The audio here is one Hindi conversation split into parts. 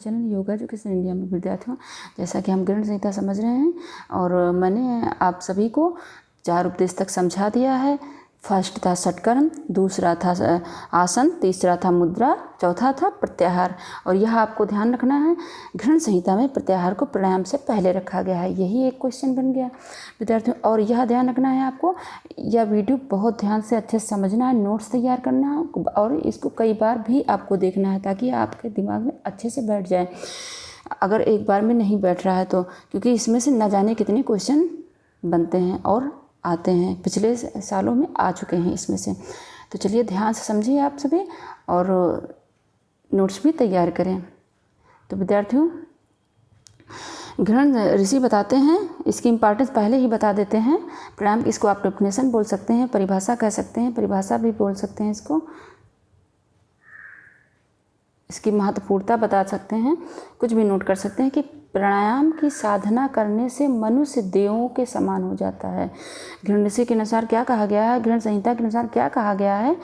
चैनल योगा एजुकेशन इंडिया में विद्यार्थियों, जैसा कि हम ग्रहण संहिता समझ रहे हैं और मैंने आप सभी को 4 उपदेश तक समझा दिया है। फर्स्ट था षटकर्म, दूसरा था आसन, तीसरा था मुद्रा, चौथा था प्रत्याहार। और यह आपको ध्यान रखना है, ग्रहण संहिता में प्रत्याहार को प्राणायाम से पहले रखा गया है। यही एक क्वेश्चन बन गया विद्यार्थियों। और यह ध्यान रखना है आपको, यह वीडियो बहुत ध्यान से अच्छे से समझना है, नोट्स तैयार करना है और इसको कई बार भी आपको देखना है ताकि आपके दिमाग में अच्छे से बैठ जाए। अगर एक बार में नहीं बैठ रहा है तो, क्योंकि इसमें से न जाने कितने क्वेश्चन बनते हैं और आते हैं, पिछले सालों में आ चुके हैं इसमें से। तो चलिए ध्यान से समझिए आप सभी और नोट्स भी तैयार करें। तो विद्यार्थियों, ग्रहण ऋषि बताते हैं, इसकी इम्पॉर्टेंस पहले ही बता देते हैं। प्राणायाम, इसको आप डेफिनेशन बोल सकते हैं, परिभाषा कह सकते हैं, परिभाषा भी बोल सकते हैं इसको, इसकी महत्वपूर्णता बता सकते हैं, कुछ भी नोट कर सकते हैं कि प्राणायाम की साधना करने से मनुष्य देवों के समान हो जाता है। ग्रहण ऋषि के अनुसार क्या कहा गया है, ग्रहण संहिता के अनुसार क्या कहा गया है,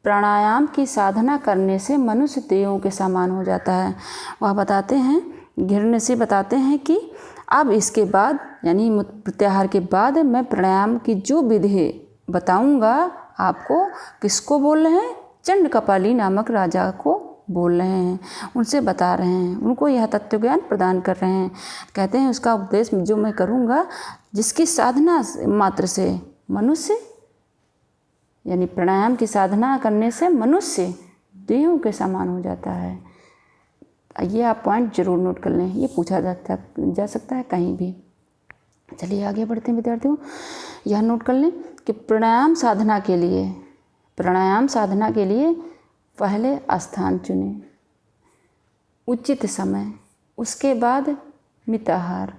प्राणायाम की साधना करने से मनुष्य देवों के समान हो जाता है। वह बताते हैं, ग्रहण ऋषि बताते हैं कि अब इसके बाद यानी प्रत्याहार के बाद मैं प्राणायाम की जो विधि बताऊंगा आपको, किसको बोल रहे हैं, चंड कपाली नामक राजा को बोल रहे हैं, उनसे बता रहे हैं, उनको यह तत्व ज्ञान प्रदान कर रहे हैं। कहते हैं उसका उपदेश जो मैं करूँगा, जिसकी साधना मात्र से मनुष्य यानी प्राणायाम की साधना करने से मनुष्य देवों के समान हो जाता है। ये आप पॉइंट जरूर नोट कर लें, ये पूछा जा सकता है कहीं भी। चलिए आगे बढ़ते हैं विद्यार्थियों, यह नोट कर लें कि प्राणायाम साधना के लिए पहले स्थान चुनें, उचित समय, उसके बाद मिताहार,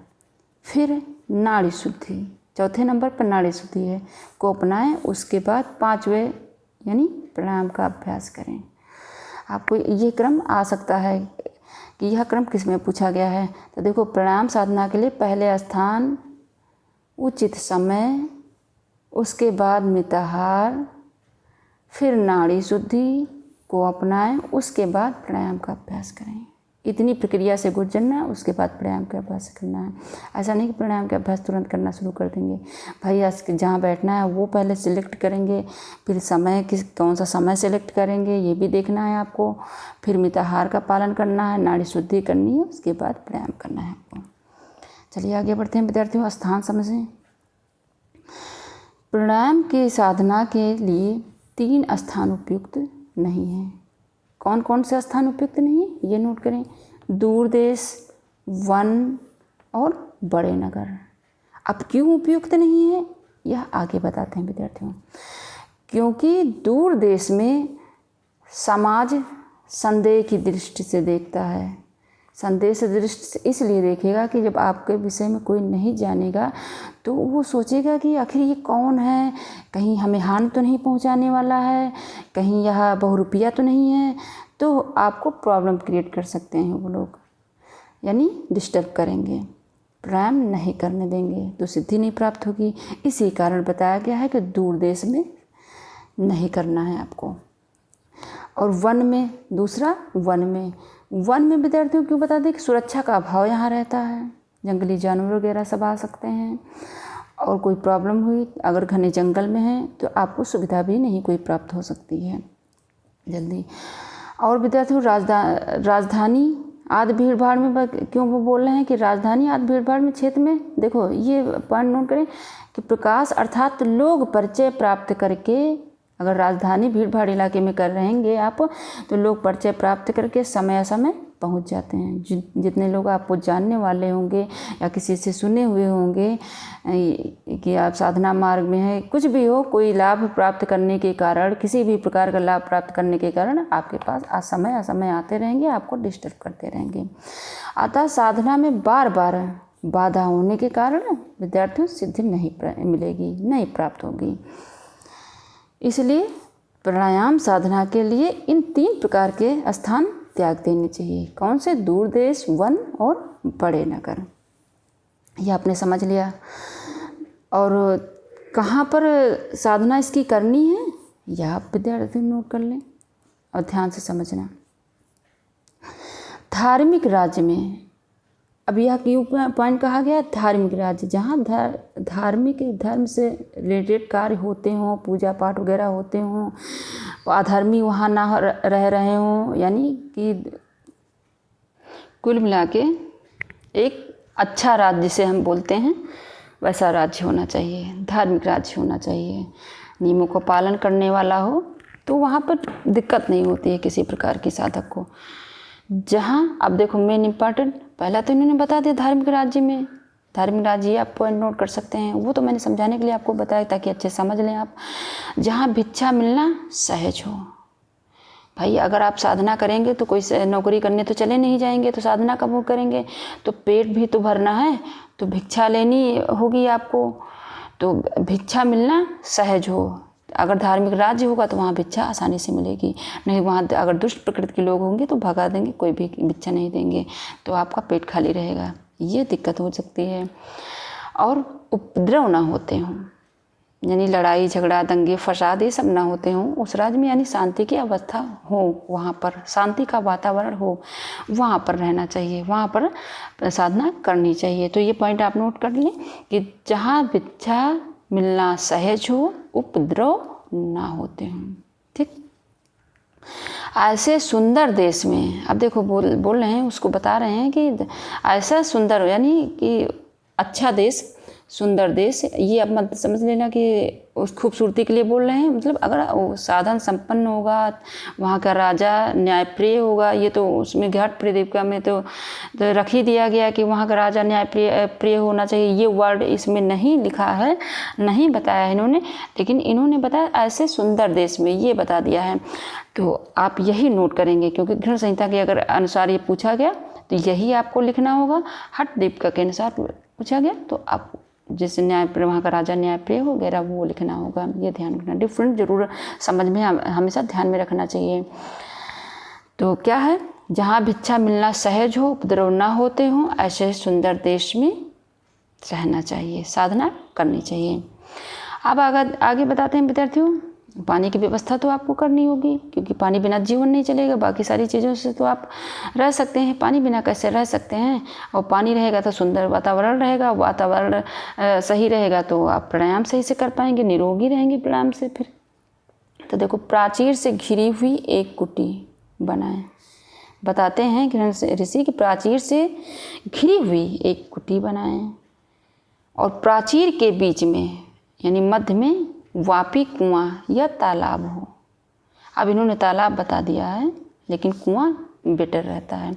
फिर नाड़ी शुद्धि, चौथे नंबर पर नाड़ी शुद्धि है को अपनाएं, उसके बाद 5वें यानी प्राणायाम का अभ्यास करें। आपको ये क्रम आ सकता है कि यह क्रम किस में पूछा गया है। तो देखो, प्राणायाम साधना के लिए पहले स्थान, उचित समय, उसके बाद मिताहार, फिर नाड़ी शुद्धि को अपनाएं, उसके बाद प्राणायाम का अभ्यास करें। इतनी प्रक्रिया से गुजरना, उसके बाद प्राणायाम का अभ्यास करना है। ऐसा नहीं कि प्राणायाम का अभ्यास तुरंत करना शुरू कर देंगे। भाई आज जहाँ बैठना है वो पहले सिलेक्ट करेंगे, फिर समय कौन सा समय सिलेक्ट करेंगे ये भी देखना है आपको, फिर मिताहार का पालन करना है, नाड़ी शुद्धि करनी है, उसके बाद प्राणायाम करना है आपको। चलिए आगे बढ़ते हैं विद्यार्थियों, स्थान समझें। प्राणायाम की साधना के लिए 3 स्थान उपयुक्त नहीं है। कौन कौन से स्थान उपयुक्त नहीं है ये नोट करें, दूर देश, वन और बड़े नगर। अब क्यों उपयुक्त नहीं है यह आगे बताते हैं विद्यार्थियों। क्योंकि दूर देश में समाज संदेह की दृष्टि से देखता है, संदेह से दृष्टि से इसलिए देखेगा कि जब आपके विषय में कोई नहीं जानेगा तो वो सोचेगा कि आखिर ये कौन है, कहीं हमें हानि तो नहीं पहुंचाने वाला है, कहीं यह बहुरूपिया तो नहीं है, तो आपको प्रॉब्लम क्रिएट कर सकते हैं वो लोग, यानी डिस्टर्ब करेंगे, प्राणायाम नहीं करने देंगे तो सिद्धि नहीं प्राप्त होगी। इसी कारण बताया गया है कि दूर देश में नहीं करना है आपको। और वन में, दूसरा वन में विद्यार्थियों क्यों बता दें कि सुरक्षा का अभाव यहाँ रहता है, जंगली जानवर वगैरह सब आ सकते हैं और कोई प्रॉब्लम हुई अगर घने जंगल में है तो आपको सुविधा भी नहीं कोई प्राप्त हो सकती है जल्दी। और विद्यार्थियों, राजधानी आदि भीड़ भाड़ में क्यों वो बोल रहे हैं कि राजधानी आदि भीड़ भाड़ में क्षेत्र में, देखो ये पॉइंट नोट करें कि प्रकाश अर्थात लोग परिचय प्राप्त करके, अगर राजधानी भीड़ भाड़ इलाके में कर रहेंगे आप तो लोग परिचय प्राप्त करके समय समय पहुंच जाते हैं। जितने लोग आपको जानने वाले होंगे या किसी से सुने हुए होंगे कि आप साधना मार्ग में हैं, कुछ भी हो, कोई लाभ प्राप्त करने के कारण, किसी भी प्रकार का लाभ प्राप्त करने के कारण आपके पास असमय आते रहेंगे, आपको डिस्टर्ब करते रहेंगे। अतः साधना में बार बार बाधा होने के कारण विद्यार्थियों सिद्धि नहीं मिलेगी, नहीं प्राप्त होगी। इसलिए प्राणायाम साधना के लिए इन 3 प्रकार के स्थान त्याग देने चाहिए। कौन से? दूर देश, वन और बड़े नगर। यह आपने समझ लिया। और कहाँ पर साधना इसकी करनी है यह आप विद्यार्थी नोट कर लें और ध्यान से समझना। धार्मिक राज्य में, अब यह क्यों पॉइंट कहा गया, धार्मिक राज्य, जहाँ धार्मिक धर्म से रिलेटेड कार्य होते हों, पूजा पाठ वगैरह होते हों, अधर्मी वहाँ ना रह रहे हों, यानी कि कुल मिला के एक अच्छा राज्य जिसे हम बोलते हैं वैसा राज्य होना चाहिए, धार्मिक राज्य होना चाहिए, नियमों का पालन करने वाला हो, तो वहाँ पर दिक्कत नहीं होती है किसी प्रकार की साधक को। जहाँ अब देखो मेन इम्पॉर्टेंट, पहला तो इन्होंने बता दिया धार्मिक राज्य में, धार्मिक राज्य आप पॉइंट नोट कर सकते हैं, वो तो मैंने समझाने के लिए आपको बताया ताकि अच्छे समझ लें आप। जहाँ भिक्षा मिलना सहज हो, भाई अगर आप साधना करेंगे तो कोई नौकरी करने तो चले नहीं जाएंगे, तो साधना कब वो करेंगे, तो पेट भी तो भरना है, तो भिक्षा लेनी होगी आपको, तो भिक्षा मिलना सहज हो। अगर धार्मिक राज्य होगा तो वहाँ भिक्षा आसानी से मिलेगी, नहीं वहाँ अगर दुष्ट प्रकृति के लोग होंगे तो भगा देंगे, कोई भी भिक्षा नहीं देंगे, तो आपका पेट खाली रहेगा, ये दिक्कत हो सकती है। और उपद्रव ना होते हों, यानी लड़ाई झगड़ा दंगे फसाद ये सब ना होते हों उस राज्य में, यानी शांति की अवस्था हो, वहाँ पर शांति का वातावरण हो, वहाँ पर रहना चाहिए, वहाँ पर साधना करनी चाहिए। तो ये पॉइंट आप नोट कर लें कि जहाँ भिक्षा मिलना सहज हो, उपद्रव ना होते हों। ठीक, ऐसे सुंदर देश में, अब देखो बोल रहे हैं, उसको बता रहे हैं कि ऐसा सुंदर, यानी कि अच्छा देश, सुंदर देश, ये अब मत समझ लेना कि उस खूबसूरती के लिए बोल रहे हैं, मतलब अगर वो साधन संपन्न होगा, वहाँ का राजा न्यायप्रिय होगा, ये तो उसमें घाट प्रेदिका में तो रख ही दिया गया कि वहाँ का राजा न्यायप्रिय होना चाहिए, ये वर्ड इसमें नहीं लिखा है, नहीं बताया है इन्होंने, लेकिन इन्होंने बताया ऐसे सुंदर देश में, ये बता दिया है। तो आप यही नोट करेंगे, क्योंकि घृण संहिता के अगर अनुसार ये पूछा गया तो यही आपको लिखना होगा, हठ दीपिका के अनुसार पूछा गया तो आप जैसे न्यायप्रिय, वहाँ का राजा न्यायप्रिय वगैरह वो लिखना होगा, ये ध्यान रखना, डिफरेंट जरूर समझ में हमेशा ध्यान में रखना चाहिए। तो क्या है, जहाँ भिक्षा मिलना सहज हो, उपद्रव ना होते हों, ऐसे सुंदर देश में रहना चाहिए, साधना करनी चाहिए। अब आगे बताते हैं विद्यार्थियों, पानी की व्यवस्था तो आपको करनी होगी, क्योंकि पानी बिना जीवन नहीं चलेगा, बाकी सारी चीज़ों से तो आप रह सकते हैं, पानी बिना कैसे रह सकते हैं, और पानी रहेगा तो सुंदर वातावरण रहेगा, वातावरण सही रहेगा तो आप प्राणायाम सही से कर पाएंगे, निरोगी रहेंगे प्राणायाम से। फिर तो देखो, प्राचीर से घिरी हुई एक कुटी बनाएं, बताते हैं कि ऋषि की प्राचीर से घिरी हुई एक कुटी बनाएं, और प्राचीर के बीच में यानी मध्य में वापी कुआं या तालाब हो। अब इन्होंने तालाब बता दिया है, लेकिन कुआं बेटर रहता है।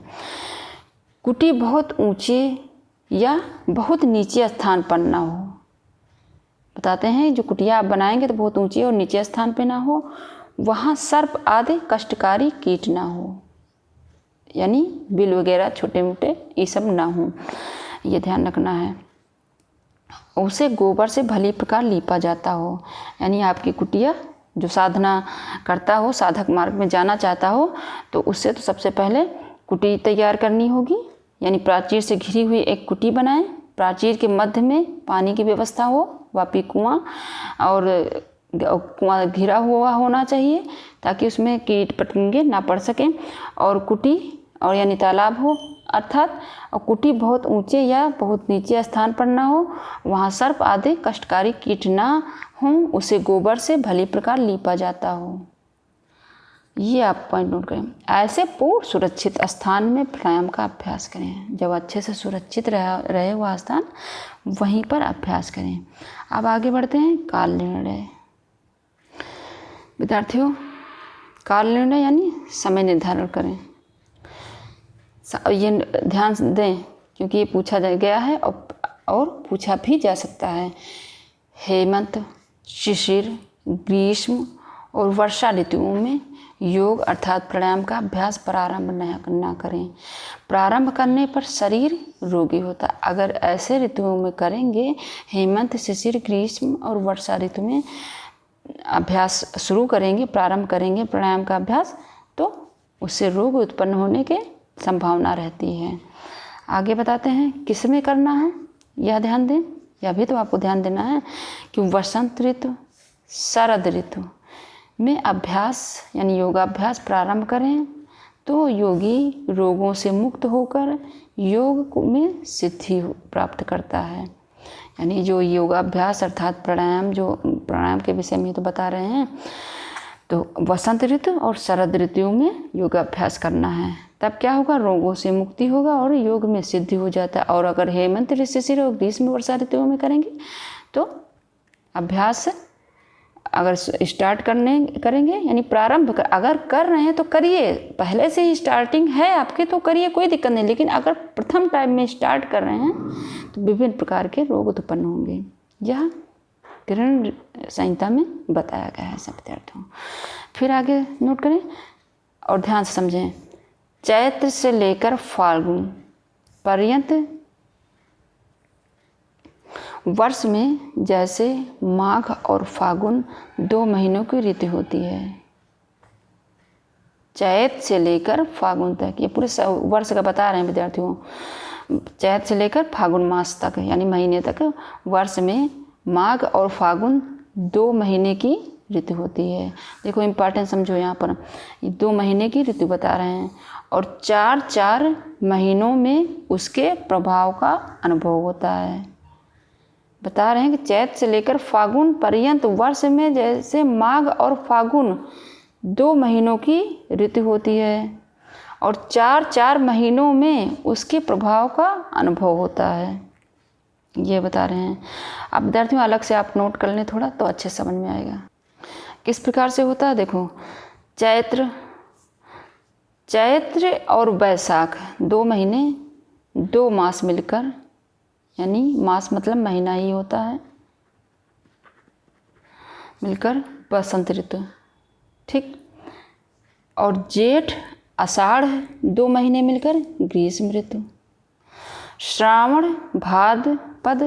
कुटी बहुत ऊंचे या बहुत नीचे स्थान पर ना हो, बताते हैं जो कुटिया आप बनाएंगे तो बहुत ऊंचे और नीचे स्थान पे ना हो, वहाँ सर्प आदि कष्टकारी कीट ना हो, यानी बिल वगैरह छोटे मोटे ये सब ना हो, ये ध्यान रखना है। उसे गोबर से भली प्रकार लीपा जाता हो, यानी आपकी कुटिया जो साधना करता हो, साधक मार्ग में जाना चाहता हो, तो उससे तो सबसे पहले कुटी तैयार करनी होगी, यानी प्राचीर से घिरी हुई एक कुटी बनाएं, प्राचीर के मध्य में पानी की व्यवस्था हो, वापी कुआं, और कुआं घिरा हुआ होना चाहिए ताकि उसमें कीट पतंगे ना पड़ सकें, और कुटी और यानी तालाब हो अर्थात, और कुटी बहुत ऊंचे या बहुत नीचे स्थान पर ना हो, वहाँ सर्प आदि कष्टकारी कीट ना हों, उसे गोबर से भली प्रकार लीपा जाता हो। ये आप पॉइंट नोट करें। ऐसे पूर्ण सुरक्षित स्थान में प्राणायाम का अभ्यास करें, जब अच्छे से सुरक्षित रहे वह स्थान, वहीं पर अभ्यास करें। अब आगे बढ़ते हैं, काल निर्णय। विद्यार्थियों, काल निर्णय यानी समय निर्धारण करें, ये ध्यान दें क्योंकि ये पूछा गया है और पूछा भी जा सकता है। हेमंत, शिशिर, ग्रीष्म और वर्षा ऋतुओं में योग अर्थात प्राणायाम का अभ्यास प्रारंभ न करें। प्रारंभ करने पर शरीर रोगी होता है। अगर ऐसे ऋतुओं में करेंगे, हेमंत, शिशिर, ग्रीष्म और वर्षा ऋतु में अभ्यास शुरू करेंगे, प्रारंभ करेंगे प्राणायाम का अभ्यास, तो उससे रोग उत्पन्न होने के संभावना रहती है। आगे बताते हैं किस में करना है, यह ध्यान दें, यह भी तो आपको ध्यान देना है कि वसंत ऋतु, शरद ऋतु में अभ्यास यानी योगाभ्यास प्रारंभ करें तो योगी रोगों से मुक्त होकर योग में सिद्धि प्राप्त करता है। यानी जो योगाभ्यास अर्थात प्राणायाम, जो प्राणायाम के विषय में तो बता रहे हैं, तो वसंत ऋतु और शरद ऋतुओं में योगाभ्यास करना है, तब क्या होगा, रोगों से मुक्ति होगा और योग में सिद्धि हो जाता है। और अगर हेमंत ऋतु और ग्रीष्म वर्षा ऋतुओं में करेंगे तो अभ्यास अगर स्टार्ट करेंगे यानी प्रारंभ अगर कर रहे हैं तो करिए, पहले से ही स्टार्टिंग है आपके तो करिए, कोई दिक्कत नहीं। लेकिन अगर प्रथम टाइम में स्टार्ट कर रहे हैं तो विभिन्न प्रकार के रोग उत्पन्न होंगे। यह ग्रहण संहिता में बताया गया है सब विद्यार्थियों। फिर आगे नोट करें और ध्यान से समझें। चैत्र से लेकर फाल्गुन पर्यंत वर्ष में जैसे माघ और फागुन 2 महीनों की ऋतु होती है। चैत से लेकर फागुन तक, ये पूरे वर्ष का बता रहे हैं विद्यार्थियों। चैत से लेकर फागुन मास तक यानी महीने तक वर्ष में माघ और फागुन 2 महीने की ऋतु होती है। देखो इम्पॉर्टेंट समझो, यहाँ पर 2 महीने की ऋतु बता रहे हैं और 4 महीनों में उसके प्रभाव का अनुभव होता है। बता रहे हैं कि चैत से लेकर फागुन पर्यंत वर्ष में जैसे माघ और फागुन 2 महीनों की ऋतु होती है और 4 महीनों में उसके प्रभाव का अनुभव होता है, ये बता रहे हैं। अब विद्यार्थियों अलग से आप नोट कर लें थोड़ा तो अच्छे समझ में आएगा किस प्रकार से होता है। देखो चैत्र और वैशाख 2 महीने 2 मास मिलकर, यानी मास मतलब महीना ही होता है, मिलकर बसंत ऋतु, ठीक। और जेठ आषाढ़ 2 महीने मिलकर ग्रीष्म ऋतु। श्रावण भाद्रपद,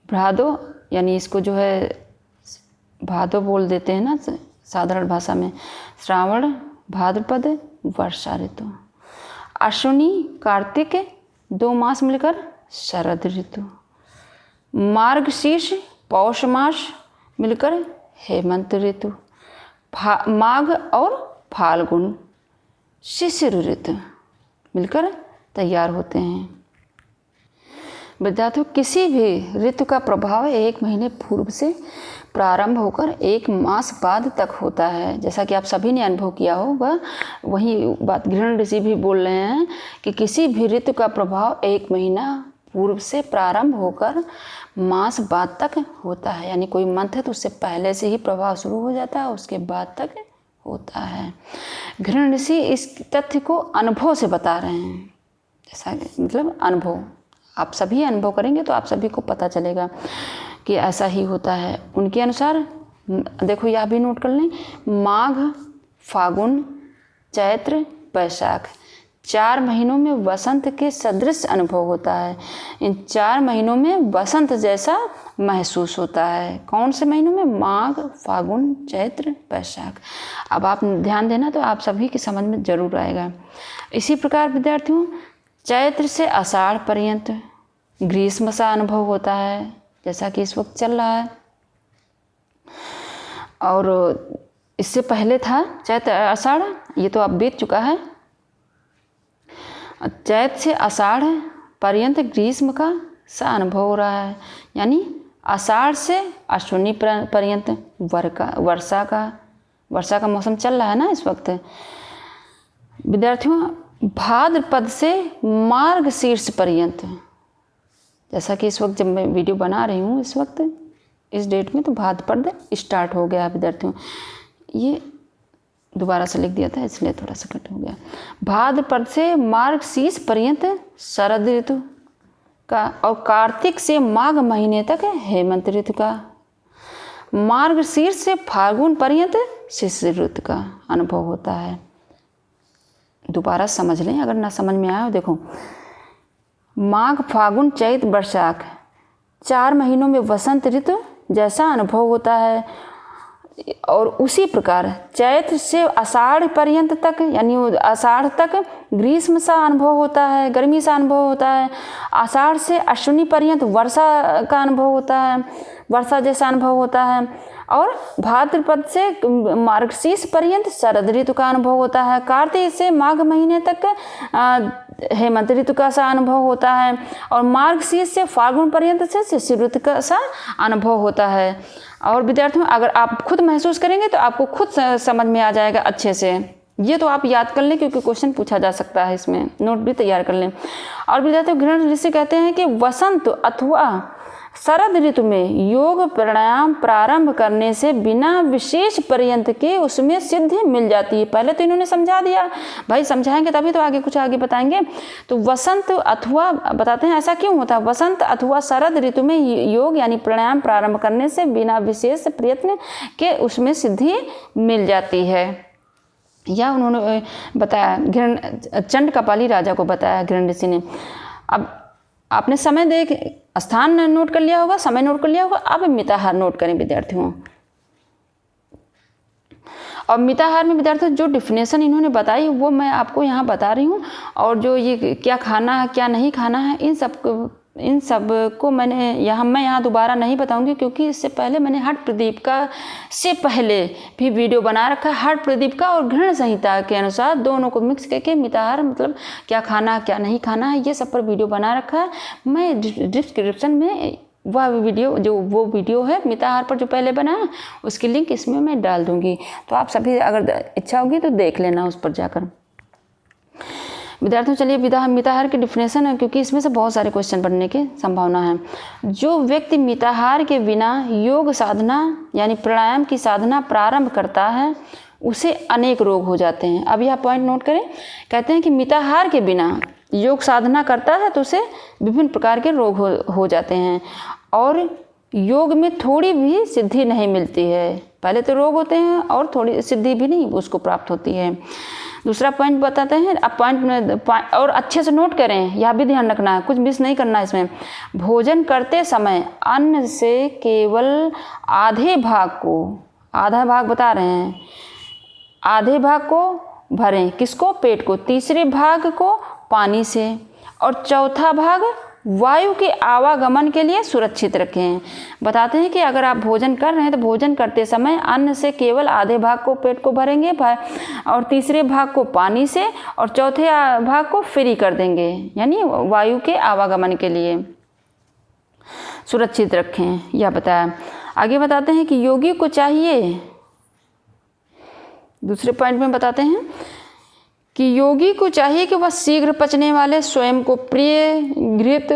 भादो यानी इसको जो है भादो बोल देते हैं ना साधारण भाषा में, श्रावण भाद्रपद वर्षा ऋतु। अश्विनी कार्तिक 2 मास मिलकर शरद ऋतु। मार्गशीर्ष पौष मास मिलकर हेमंत ऋतु। माघ और फाल्गुन शिशिर ऋतु मिलकर तैयार होते हैं। विद्यार्थियों किसी भी ऋतु का प्रभाव 1 महीने पूर्व से प्रारंभ होकर 1 मास बाद तक होता है, जैसा कि आप सभी ने अनुभव किया होगा। वही बात ग्रहण ऋषि भी बोल रहे हैं कि किसी भी ऋतु का प्रभाव 1 महीना पूर्व से प्रारंभ होकर मास बाद तक होता है, यानी कोई मंथ है तो उससे पहले से ही प्रभाव शुरू हो जाता है, उसके बाद तक होता है। ग्रहण ऋषि इस तथ्य को अनुभव से बता रहे हैं, जैसा मतलब अनुभव, आप सभी अनुभव करेंगे तो आप सभी को पता चलेगा कि ऐसा ही होता है। उनके अनुसार देखो यह भी नोट कर लें, माघ फागुन चैत्र वैशाख 4 महीनों में वसंत के सदृश अनुभव होता है। इन 4 महीनों में वसंत जैसा महसूस होता है। कौन से महीनों में? माघ फागुन चैत्र वैशाख। अब आप ध्यान देना तो आप सभी की समझ में जरूर आएगा। इसी प्रकार विद्यार्थियों चैत्र से आषाढ़ पर्यंत ग्रीष्म सा अनुभव होता है, जैसा कि इस वक्त चल रहा है। और इससे पहले था चैत्र आषाढ़, ये तो अब बीत चुका है। चैत्र से आषाढ़ पर्यंत ग्रीष्म का सा अनुभव हो रहा है, यानी आषाढ़ से अश्विनी पर्यंत वर्षा का मौसम चल रहा है ना इस वक्त। विद्यार्थियों भाद्रपद से मार्गशीर्ष पर्यंत, जैसा कि इस वक्त जब मैं वीडियो बना रही हूँ इस वक्त इस डेट में तो भाद्रपद स्टार्ट हो गया विद्यार्थियों। ये दोबारा से लिख दिया था इसलिए थोड़ा सा कट हो गया। भाद्रपद से मार्गशीर्ष पर्यंत शरद ऋतु का और कार्तिक से माघ महीने तक हेमंत ऋतु का। मार्गशीर्ष से फाल्गुन पर्यंत शिशिर ऋतु का अनुभव होता है। दोबारा समझ लें अगर ना समझ में आया। देखो माघ फागुन चैत वैशाख 4 महीनों में वसंत ऋतु जैसा अनुभव होता है। और उसी प्रकार चैत्र से आषाढ़ पर्यंत तक, यानी आषाढ़ तक ग्रीष्म सा अनुभव होता है, गर्मी सा अनुभव होता है। आषाढ़ से अश्विनी पर्यंत वर्षा का अनुभव होता है, वर्षा जैसा अनुभव होता है। और भाद्रपद से मार्गशीर्ष पर्यंत शरद ऋतु का अनुभव होता है। कार्तिक से माघ महीने तक हेमंत ऋतु का सा अनुभव होता है। और मार्गशीर्ष से फाल्गुन पर्यंत से शिशिर ऋतु का सा अनुभव होता है। और विद्यार्थियों, अगर आप खुद महसूस करेंगे तो आपको खुद समझ में आ जाएगा अच्छे से। ये तो आप याद कर लें, क्योंकि क्वेश्चन पूछा जा सकता है, इसमें नोट भी तैयार कर लें। और विद्यार्थियों, गृह ऋषि कहते हैं कि वसंत अथवा शरद ऋतु में योग प्राणायाम प्रारंभ करने से बिना विशेष पर्यंत के उसमें सिद्धि मिल जाती है। पहले तो इन्होंने समझा दिया, भाई समझाएंगे तभी तो आगे कुछ आगे बताएंगे। तो वसंत अथवा बताते हैं ऐसा क्यों होता है, वसंत अथवा शरद ऋतु में योग यानी प्राणायाम प्रारंभ करने से बिना विशेष प्रयत्न के उसमें सिद्धि मिल जाती है। यह उन्होंने बताया, चंड कपाली राजा को बताया गृह ऋषि ने। अब आपने समय देख स्थान नोट कर लिया होगा, समय नोट कर लिया होगा। अब मिताहार नोट करें विद्यार्थियों। और मिताहार में विद्यार्थियों जो डिफिनेशन इन्होंने बताई वो मैं आपको यहाँ बता रही हूँ। और जो ये क्या खाना है क्या नहीं खाना है, इन सब को मैं यहाँ दोबारा नहीं बताऊंगी, क्योंकि इससे पहले मैंने हठ प्रदीप का से पहले भी वीडियो बना रखा है। हठ प्रदीप का और घृण संहिता के अनुसार दोनों को मिक्स करके मिताहार मतलब क्या खाना क्या नहीं खाना है, ये सब पर वीडियो बना रखा है। मैं डिस्क्रिप्शन में वह वीडियो वो वीडियो है मिताहार पर जो पहले बना है, उसकी लिंक इसमें मैं डाल दूँगी। तो आप सभी अगर इच्छा होगी तो देख लेना उस पर जाकर। विद्यार्थियों, चलिए मिताहार की डिफिनेशन है, क्योंकि इसमें से बहुत सारे क्वेश्चन बनने की संभावना है। जो व्यक्ति मिताहार के बिना योग साधना यानी प्राणायाम की साधना प्रारंभ करता है उसे अनेक रोग हो जाते हैं। अब यह पॉइंट नोट करें, कहते हैं कि मिताहार के बिना योग साधना करता है तो उसे विभिन्न प्रकार के रोग हो जाते हैं और योग में थोड़ी भी सिद्धि नहीं मिलती है। पहले तो रोग होते हैं और थोड़ी सिद्धि भी नहीं उसको प्राप्त होती है। दूसरा पॉइंट बताते हैं, अब पॉइंट और अच्छे से नोट करें, यह भी ध्यान रखना है, कुछ मिस नहीं करना है इसमें। भोजन करते समय अन्न से केवल आधे भाग बता रहे हैं, आधे भाग को भरें, किसको, पेट को, तीसरे भाग को पानी से और चौथा भाग वायु के आवागमन के लिए सुरक्षित रखें। बताते हैं कि अगर आप भोजन कर रहे हैं तो भोजन करते समय अन्न से केवल आधे भाग को पेट को भरेंगे और तीसरे भाग को पानी से और चौथे भाग को फ्री कर देंगे, यानी वायु के आवागमन के लिए सुरक्षित रखें, यह बताया। आगे बताते हैं कि योगी को चाहिए, दूसरे पॉइंट में बताते हैं कि योगी को चाहिए कि वह शीघ्र पचने वाले स्वयं को प्रिय घृत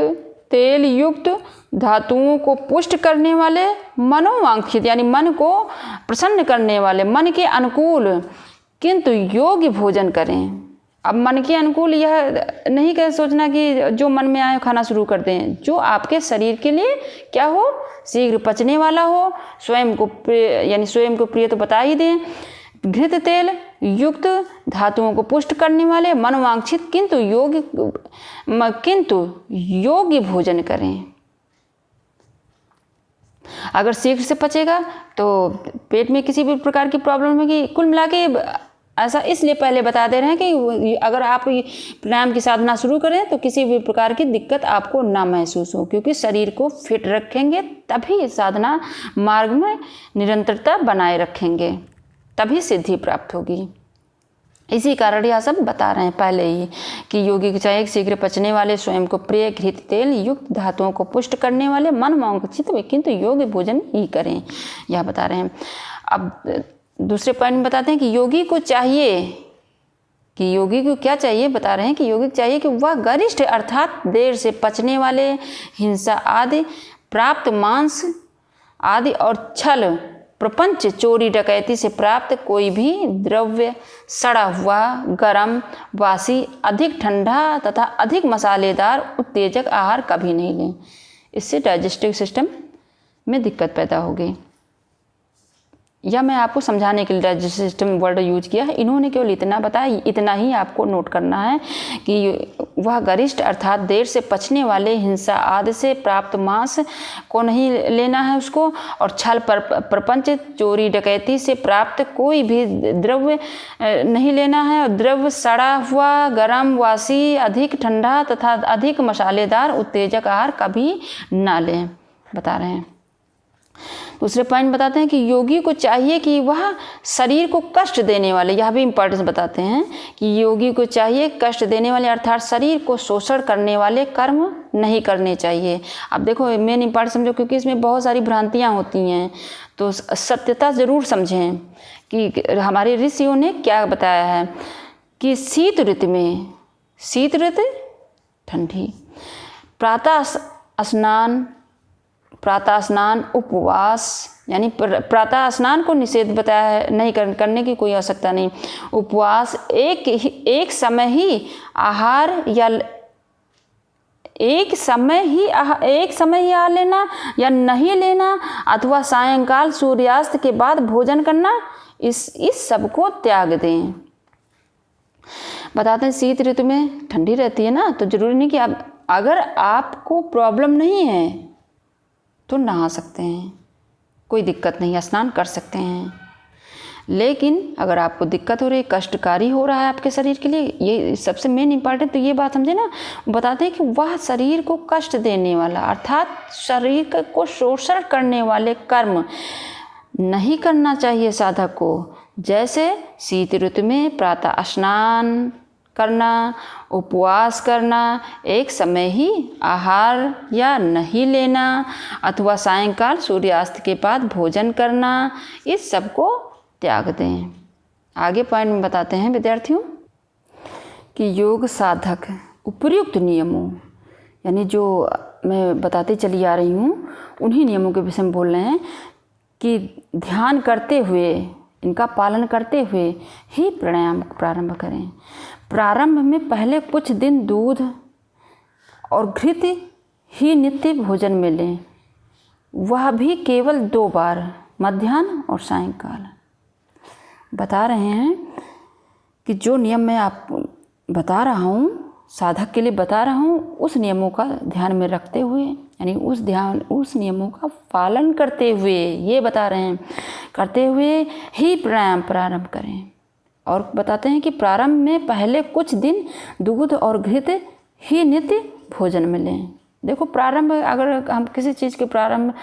तेल युक्त धातुओं को पुष्ट करने वाले मनोवांछित यानी मन को प्रसन्न करने वाले मन के अनुकूल किंतु योग्य भोजन करें। अब मन के अनुकूल यह नहीं कह सोचना कि जो मन में आए खाना शुरू कर दें, जो आपके शरीर के लिए क्या हो, शीघ्र पचने वाला हो, स्वयं को प्रिय यानी स्वयं को प्रिय तो बता ही दें, घृत तेल युक्त धातुओं को पुष्ट करने वाले मनोवांछित किंतु योग्य भोजन करें। अगर शीघ्र से पचेगा तो पेट में किसी भी प्रकार की प्रॉब्लम होगी। कुल मिला के ऐसा इसलिए पहले बता दे रहे हैं कि अगर आप प्राणायाम की साधना शुरू करें तो किसी भी प्रकार की दिक्कत आपको ना महसूस हो, क्योंकि शरीर को फिट रखेंगे तभी साधना मार्ग में निरंतरता बनाए रखेंगे, तभी सिद्धि प्राप्त होगी। इसी कारण यह सब बता रहे हैं पहले ही कि योगी को चाहिए शीघ्र पचने वाले स्वयं को प्रिय घृत तेल युक्त धातुओं को पुष्ट करने वाले मनोवांछित किंतु योग्य भोजन ही करें, यह बता रहे हैं। अब दूसरे पॉइंट में बताते हैं कि योगी को चाहिए कि योगी को क्या चाहिए, बता रहे हैं कि योगी को चाहिए कि वह गरिष्ठ अर्थात देर से पचने वाले हिंसा आदि प्राप्त मांस आदि और छल प्रपंच चोरी डकैती से प्राप्त कोई भी द्रव्य सड़ा हुआ गरम बासी अधिक ठंडा तथा अधिक मसालेदार उत्तेजक आहार कभी नहीं लें, इससे डाइजेस्टिव सिस्टम में दिक्कत पैदा होगी। या मैं आपको समझाने के लिए डाइजेस्टिव सिस्टम वर्ड यूज किया है, इन्होंने केवल इतना बताया, इतना ही आपको नोट करना है कि वह गरिष्ठ अर्थात देर से पचने वाले हिंसा आदि से प्राप्त मांस को नहीं लेना है उसको, और छल प्रपंच चोरी डकैती से प्राप्त कोई भी द्रव्य नहीं लेना है, और द्रव्य सड़ा हुआ, गर्म, वासी, अधिक ठंडा तथा अधिक मसालेदार उत्तेजक आहार कभी ना लें, बता रहे हैं। दूसरे पॉइंट बताते हैं कि योगी को चाहिए कि वह शरीर को कष्ट देने वाले, यह भी इम्पोर्टेंस बताते हैं कि योगी को चाहिए कष्ट देने वाले अर्थात शरीर को शोषण करने वाले कर्म नहीं करने चाहिए। अब देखो मेन इम्पोर्टेंस समझो, क्योंकि इसमें बहुत सारी भ्रांतियाँ होती हैं, तो सत्यता ज़रूर समझें कि हमारे ऋषियों ने क्या बताया है कि शीत ऋतु में, शीत ऋतु ठंडी, प्रातः स्नान, उपवास, यानी प्रातः स्नान को निषेध बताया है, नहीं करने की कोई आवश्यकता नहीं। उपवास, एक समय ही आहार या एक समय ही आहार लेना या नहीं लेना, अथवा सायंकाल सूर्यास्त के बाद भोजन करना, इस सब को त्याग दें। बताते हैं शीत ऋतु में ठंडी रहती है ना, तो जरूरी नहीं कि अगर आपको प्रॉब्लम नहीं है तो नहा सकते हैं, कोई दिक्कत नहीं, स्नान कर सकते हैं। लेकिन अगर आपको दिक्कत हो रही है, कष्टकारी हो रहा है आपके शरीर के लिए, ये सबसे मेन इम्पॉर्टेंट तो ये बात समझे ना, बताते हैं कि वह शरीर को कष्ट देने वाला अर्थात शरीर को शोषण करने वाले कर्म नहीं करना चाहिए साधक को। जैसे शीत ऋतु में प्रातः स्नान करना, उपवास करना, एक समय ही आहार या नहीं लेना, अथवा सायंकाल सूर्यास्त के बाद भोजन करना, इस सब को त्याग दें। आगे पॉइंट में बताते हैं विद्यार्थियों कि योग साधक उपयुक्त नियमों, यानी जो मैं बताती चली आ रही हूँ उन्हीं नियमों के विषय में बोल रहे हैं कि ध्यान करते हुए, इनका पालन करते हुए ही प्राणायाम प्रारंभ करें। प्रारंभ में पहले कुछ दिन दूध और घृत ही नित्य भोजन में लें, वह भी केवल 2 बार, मध्याह्न और सायंकाल। बता रहे हैं कि जो नियम मैं आपको बता रहा हूँ, साधक के लिए बता रहा हूँ, उस नियमों का ध्यान में रखते हुए, यानी उस नियमों का पालन करते हुए, ये बता रहे हैं, करते हुए ही प्राणायाम प्रारंभ करें। और बताते हैं कि प्रारंभ में पहले कुछ दिन दूध और घृत ही नित्य भोजन में लें। देखो प्रारंभ, अगर हम किसी चीज़ के प्रारंभ,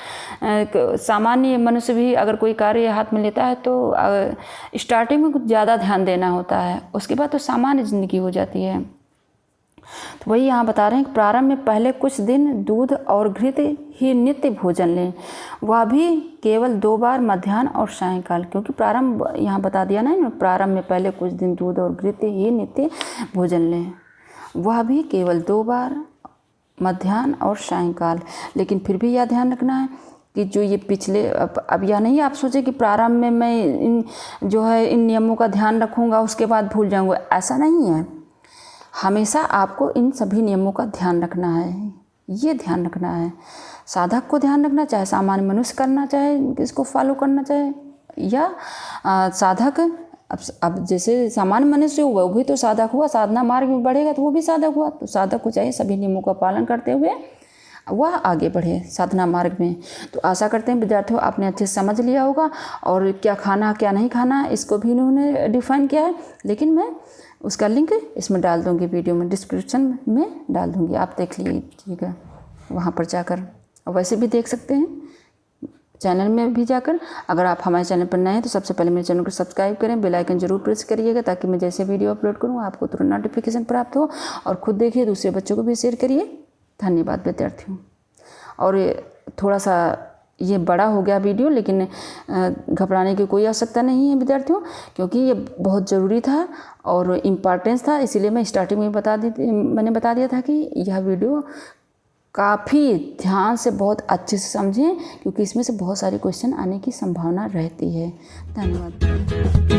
सामान्य मनुष्य भी अगर कोई कार्य हाथ में लेता है तो स्टार्टिंग में कुछ ज़्यादा ध्यान देना होता है, उसके बाद तो सामान्य ज़िंदगी हो जाती है। तो वही यहाँ बता रहे हैं कि प्रारंभ में पहले कुछ दिन दूध और घृत ही नित्य भोजन लें, वह भी केवल 2 बार, मध्याह्न और सायंकाल। क्योंकि प्रारंभ यहाँ बता दिया ना, प्रारंभ में पहले कुछ दिन दूध और घृत ही नित्य भोजन लें, वह भी केवल 2 बार, मध्याह्न और सायंकाल। लेकिन फिर भी यह ध्यान रखना है कि जो ये पिछले, अब यह नहीं आप सोचे कि प्रारंभ में मैं इन नियमों का ध्यान रखूँगा उसके बाद भूल जाऊँगा, ऐसा नहीं है। हमेशा आपको इन सभी नियमों का ध्यान रखना है, ये ध्यान रखना है, साधक को ध्यान रखना, चाहे सामान्य मनुष्य करना चाहे, इसको फॉलो करना चाहे, या साधक अब जैसे सामान्य मनुष्य हुआ वो भी तो साधक हुआ, साधना मार्ग में बढ़ेगा तो वो भी साधक हुआ। तो साधक को चाहिए सभी नियमों का पालन करते हुए वह आगे बढ़े साधना मार्ग में। तो आशा करते हैं विद्यार्थियों आपने अच्छे से समझ लिया होगा, और क्या खाना क्या नहीं खाना इसको भी इन्होंने डिफाइन किया है, लेकिन मैं उसका लिंक इसमें डाल दूँगी, वीडियो में डिस्क्रिप्शन में डाल दूँगी, आप देख लीजिएगा वहाँ पर जाकर। और वैसे भी देख सकते हैं चैनल में भी जाकर। अगर आप हमारे चैनल पर नए हैं तो सबसे पहले मेरे चैनल को सब्सक्राइब करें, बेल आइकन जरूर प्रेस करिएगा ताकि मैं जैसे वीडियो अपलोड करूँ आपको तुरंत नोटिफिकेशन प्राप्त हो, और खुद देखिए, दूसरे बच्चों को भी शेयर करिए। धन्यवाद विद्यार्थियों। और थोड़ा सा ये बड़ा हो गया वीडियो, लेकिन घबराने की कोई आवश्यकता नहीं है विद्यार्थियों, क्योंकि ये बहुत ज़रूरी था और इम्पॉर्टेंस था, इसीलिए मैं स्टार्टिंग में मैंने बता दिया था कि यह वीडियो काफ़ी ध्यान से बहुत अच्छे से समझें, क्योंकि इसमें से बहुत सारे क्वेश्चन आने की संभावना रहती है। धन्यवाद।